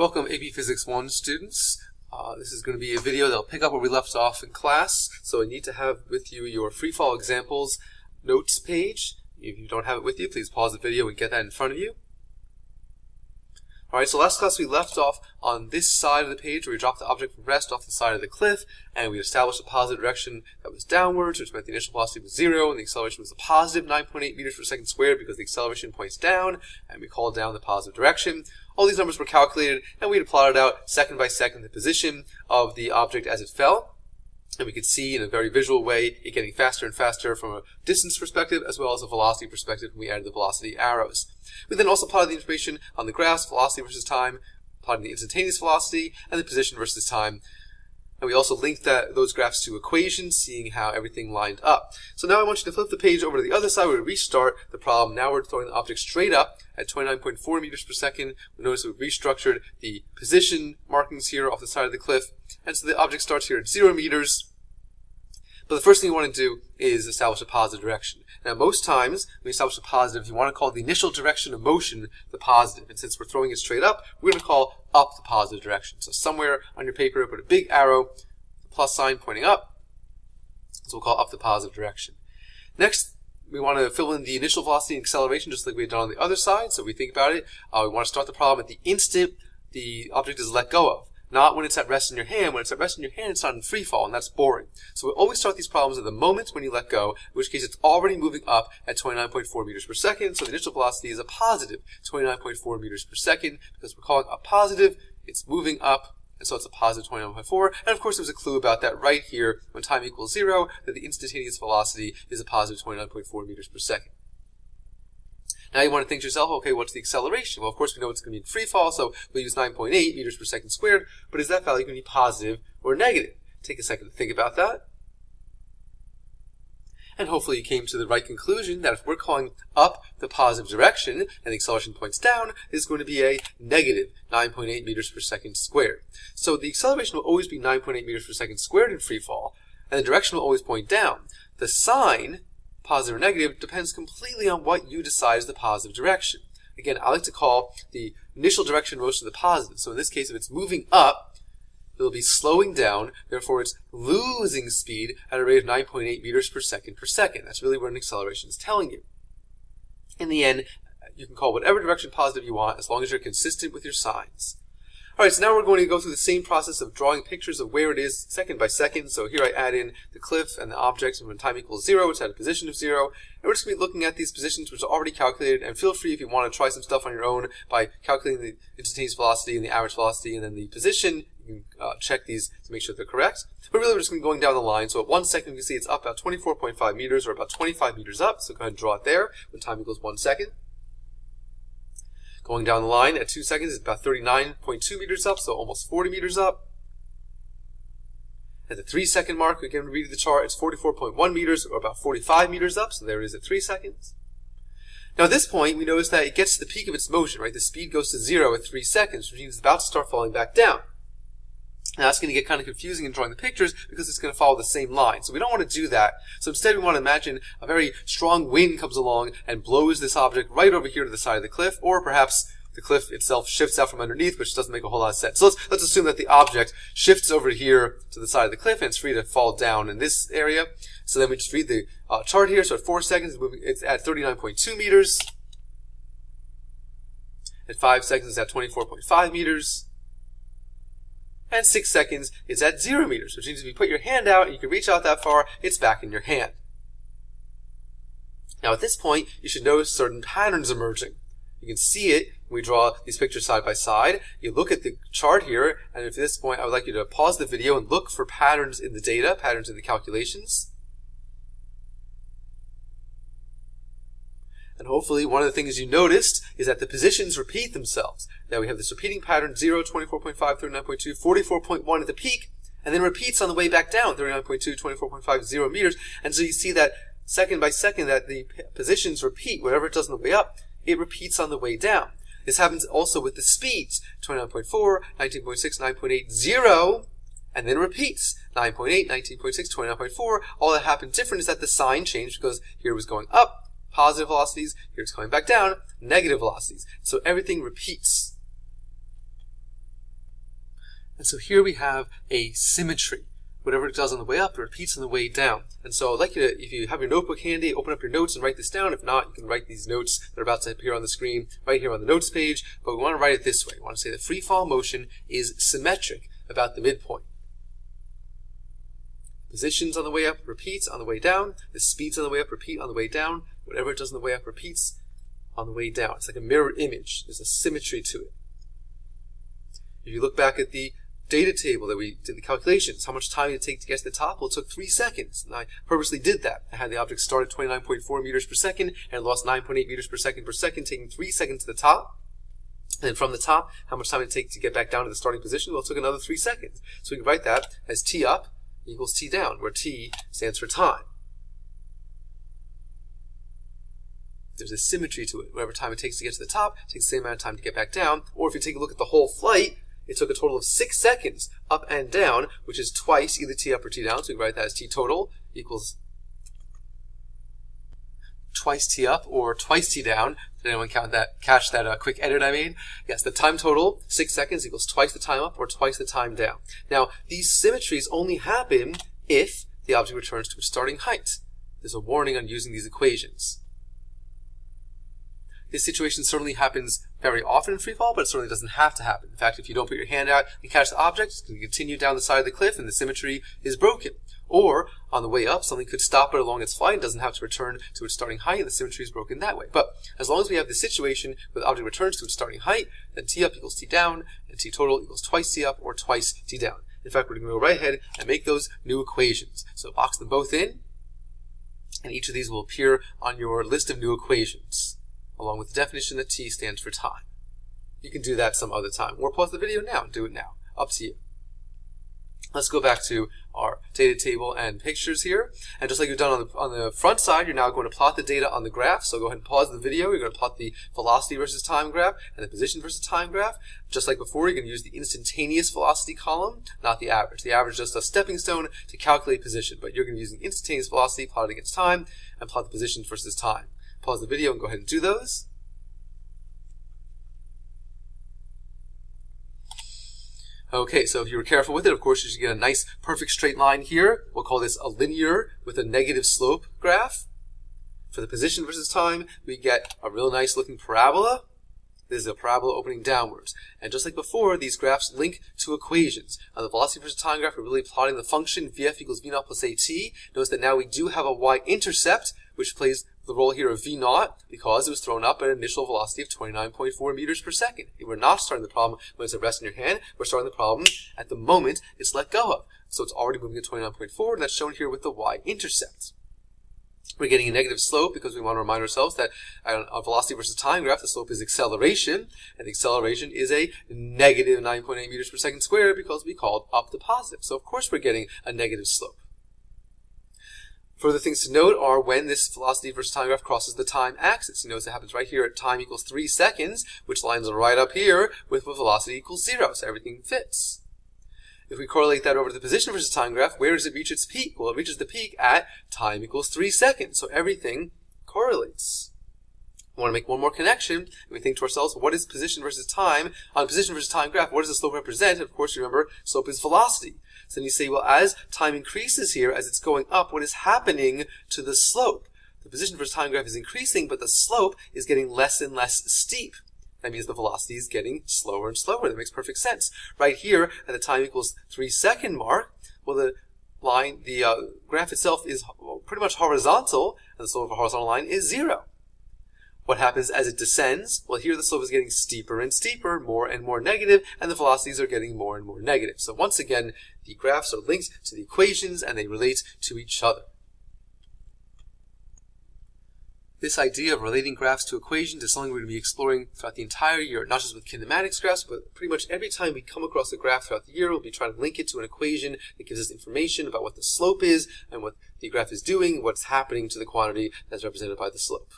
Welcome AP Physics 1 students. This is going to be a video that will pick up where we left off in class. So I need to have with you your free fall examples notes page. If you don't have it with you, please pause the video and get that in front of you. Alright, so last class we left off on this side of the page where we dropped the object from rest off the side of the cliff, and we established a positive direction that was downwards, which meant the initial velocity was 0, and the acceleration was a positive 9.8 meters per second squared because the acceleration points down, and we called down the positive direction. All these numbers were calculated, and we had plotted out second by second the position of the object as it fell. And we could see in a very visual way it getting faster and faster from a distance perspective as well as a velocity perspective when we added the velocity arrows. We then also plotted the information on the graphs, velocity versus time, plotting the instantaneous velocity, and the position versus time. And we also linked those graphs to equations, seeing how everything lined up. So now I want you to flip the page over to the other side where we restart the problem. Now we're throwing the object straight up at 29.4 meters per second. We notice we've restructured the position markings here off the side of the cliff. And so the object starts here at 0 meters. But the first thing you want to do is establish a positive direction. Now, most times, when you establish a positive, you want to call the initial direction of motion the positive. And since we're throwing it straight up, we're going to call up the positive direction. So somewhere on your paper, put a big arrow, plus sign pointing up. So we'll call up the positive direction. Next, we want to fill in the initial velocity and acceleration, just like we had done on the other side. So if we think about it, we want to start the problem at the instant the object is let go of. Not when it's at rest in your hand. When it's at rest in your hand, it's not in free fall, and that's boring. So we always start these problems at the moment when you let go, in which case it's already moving up at 29.4 meters per second, so the initial velocity is a positive 29.4 meters per second. Because we're calling up positive, it's moving up, and so it's a positive 29.4. And of course there's a clue about that right here, when time equals 0, that the instantaneous velocity is a positive 29.4 meters per second. Now you want to think to yourself, okay, what's the acceleration? Well, of course we know it's going to be in free fall, so we'll use 9.8 meters per second squared, but is that value going to be positive or negative? Take a second to think about that. And hopefully you came to the right conclusion that if we're calling up the positive direction and the acceleration points down, it's going to be a negative 9.8 meters per second squared. So the acceleration will always be 9.8 meters per second squared in free fall, and the direction will always point down. The sign, positive or negative, depends completely on what you decide is the positive direction. Again, I like to call the initial direction of motion the positive. So in this case, if it's moving up, it'll be slowing down, therefore it's losing speed at a rate of 9.8 meters per second per second. That's really what an acceleration is telling you. In the end, you can call whatever direction positive you want as long as you're consistent with your signs. Alright, so now we're going to go through the same process of drawing pictures of where it is second by second. So here I add in the cliff and the objects, and when time equals 0, it's at a position of 0. And we're just going to be looking at these positions which are already calculated, and feel free if you want to try some stuff on your own by calculating the instantaneous velocity and the average velocity and then the position. You can check these to make sure they're correct. But really we're just going to be going down the line. So at 1 second you can see it's up about 24.5 meters or about 25 meters up. So go ahead and draw it there when time equals 1 second. Going down the line at 2 seconds, it's about 39.2 meters up, so almost 40 meters up. At the 3 second mark, again, reading the chart, it's 44.1 meters, or about 45 meters up, so there it is at 3 seconds. Now at this point, we notice that it gets to the peak of its motion, right? The speed goes to 0 at 3 seconds, which means it's about to start falling back down. Now that's going to get kind of confusing in drawing the pictures because it's going to follow the same line. So we don't want to do that. So instead we want to imagine a very strong wind comes along and blows this object right over here to the side of the cliff, or perhaps the cliff itself shifts out from underneath, which doesn't make a whole lot of sense. So let's assume that the object shifts over here to the side of the cliff and it's free to fall down in this area. So then we just read the chart here. So at 4 seconds it's at 39.2 meters. At 5 seconds it's at 24.5 meters. And 6 seconds, it's at 0 meters, which means if you put your hand out and you can reach out that far, it's back in your hand. Now at this point, you should notice certain patterns emerging. You can see it when we draw these pictures side by side. You look at the chart here, and at this point, I would like you to pause the video and look for patterns in the data, patterns in the calculations. And hopefully one of the things you noticed is that the positions repeat themselves. Now we have this repeating pattern, 0, 24.5, 39.2, 44.1 at the peak, and then repeats on the way back down, 39.2, 24.5, 0 meters. And so you see that second by second that the positions repeat. Whatever it does on the way up, it repeats on the way down. This happens also with the speeds, 29.4, 19.6, 9.8, 0, and then repeats, 9.8, 19.6, 29.4. All that happened different is that the sign changed because here it was going up, positive velocities, here it's coming back down, negative velocities. So everything repeats. And so here we have a symmetry. Whatever it does on the way up, it repeats on the way down. And so I'd like you to, if you have your notebook handy, open up your notes and write this down. If not, you can write these notes that are about to appear on the screen right here on the notes page. But we want to write it this way. We want to say the free fall motion is symmetric about the midpoint. Positions on the way up repeats on the way down. The speeds on the way up repeat on the way down. Whatever it does on the way up repeats on the way down. It's like a mirror image. There's a symmetry to it. If you look back at the data table that we did the calculations, how much time did it take to get to the top? Well, it took 3 seconds. And I purposely did that. I had the object start at 29.4 meters per second and lost 9.8 meters per second, taking 3 seconds to the top. And then from the top, how much time did it take to get back down to the starting position? Well, it took another 3 seconds. So we can write that as T up equals T down, where T stands for time. There's a symmetry to it. Whatever time it takes to get to the top, it takes the same amount of time to get back down. Or if you take a look at the whole flight, it took a total of 6 seconds up and down, which is twice either T up or T down. So we can write that as T total equals twice T up or twice T down. Did anyone catch that quick edit I made? Yes, the time total, 6 seconds, equals twice the time up or twice the time down. Now, these symmetries only happen if the object returns to its starting height. There's a warning on using these equations. This situation certainly happens very often in free fall, but it certainly doesn't have to happen. In fact, if you don't put your hand out and catch the object, it's going to continue down the side of the cliff and the symmetry is broken. Or, on the way up, something could stop it along its flight and doesn't have to return to its starting height, and the symmetry is broken that way. But as long as we have the situation where the object returns to its starting height, then T up equals T down, and T total equals twice T up or twice T down. In fact, we're going to go right ahead and make those new equations. So box them both in, and each of these will appear on your list of new equations, along with the definition that T stands for time. You can do that some other time, or pause the video now and do it now. Up to you. Let's go back to our data table and pictures here. And just like you've done on the front side, you're now going to plot the data on the graph. So go ahead and pause the video. You're going to plot the velocity versus time graph and the position versus time graph. Just like before, you're going to use the instantaneous velocity column, not the average. The average is just a stepping stone to calculate position, but you're going to be using instantaneous velocity plotted against time and plot the position versus time. Pause the video and go ahead and do those. Okay, so if you were careful with it, of course, you should get a nice, perfect straight line here. We'll call this a linear with a negative slope graph. For the position versus time, we get a real nice looking parabola. This is a parabola opening downwards. And just like before, these graphs link to equations. On the velocity versus time graph, we're really plotting the function Vf equals V naught plus At. Notice that now we do have a y-intercept, which plays the role here of V naught because it was thrown up at an initial velocity of 29.4 meters per second. We're not starting the problem when it's at rest in your hand. We're starting the problem at the moment it's let go of. So it's already moving at 29.4, and that's shown here with the y-intercept. We're getting a negative slope because we want to remind ourselves that on a velocity versus time graph, the slope is acceleration, and the acceleration is a negative 9.8 meters per second squared because we called up the positive. So of course we're getting a negative slope. Further things to note are when this velocity versus time graph crosses the time axis. You notice it happens right here at time equals 3 seconds, which lines right up here with velocity equals 0, so everything fits. If we correlate that over to the position versus time graph, where does it reach its peak? Well, it reaches the peak at time equals 3 seconds, so everything correlates. We want to make one more connection, and we think to ourselves, what is position versus time? On position versus time graph, what does the slope represent? And of course, you remember, slope is velocity. So then you say, well, as time increases here, as it's going up, what is happening to the slope? The position versus time graph is increasing, but the slope is getting less and less steep. That means the velocity is getting slower and slower. That makes perfect sense. Right here, at the time equals 3 second mark, well, the graph itself is pretty much horizontal, and the slope of a horizontal line is 0. What happens as it descends? Well, here the slope is getting steeper and steeper, more and more negative, and the velocities are getting more and more negative. So once again, the graphs are linked to the equations, and they relate to each other. This idea of relating graphs to equations is something we're going to be exploring throughout the entire year, not just with kinematics graphs, but pretty much every time we come across a graph throughout the year, we'll be trying to link it to an equation that gives us information about what the slope is and what the graph is doing, what's happening to the quantity that's represented by the slope.